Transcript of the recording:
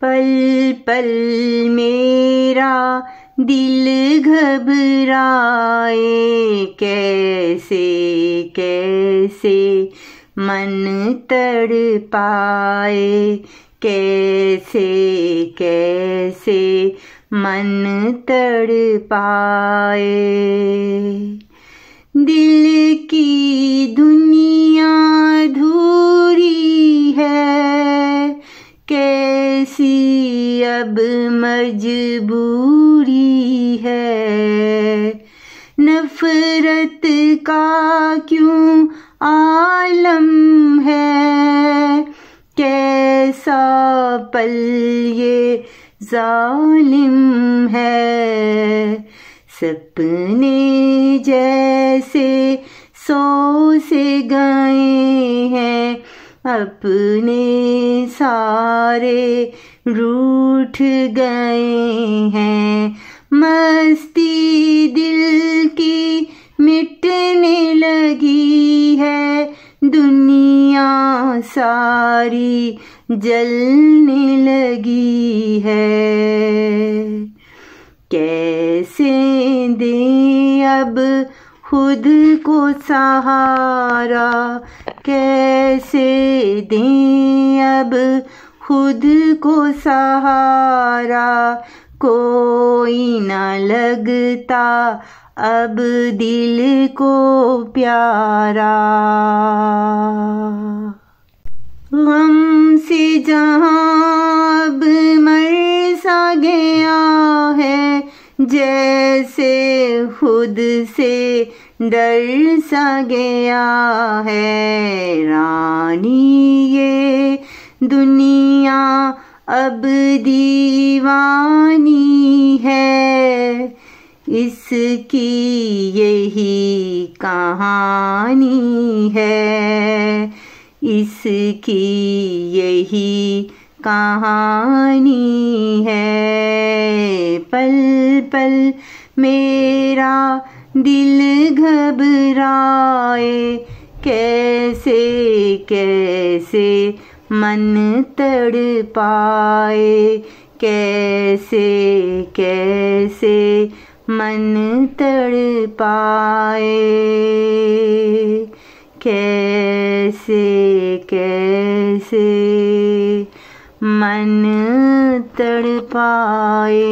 पल पल मेरा दिल घबराए, कैसे कैसे मन तड़पाए, कैसे कैसे मन तड़पाए। दिल की दुनिया अधूरी है, कैसी अब मजबूरी है। नफरत का क्यों आलम है, कैसा पल ये जालिम है। सपने जैसे सो से गए हैं, अपने सारे रूठ गए हैं। मस्ती दिल की मिटने लगी है, दुनिया सारी जलने लगी है। कैसे दें अब खुद को सहारा, कैसे दें अब खुद को सहारा। कोई न लगता अब दिल को प्यारा। गम से जहाँ अब मर सा गया है, जैसे खुद से डर सा गया है। रानी ये दुनिया अब दीवानी है, इसकी यही कहानी है, इसकी यही कहानी है। पल पल मेरा दिल घबराए, कैसे कैसे मन तड़पाए, कैसे कैसे मन तड़पाए, कैसे कैसे मन तड़पाए।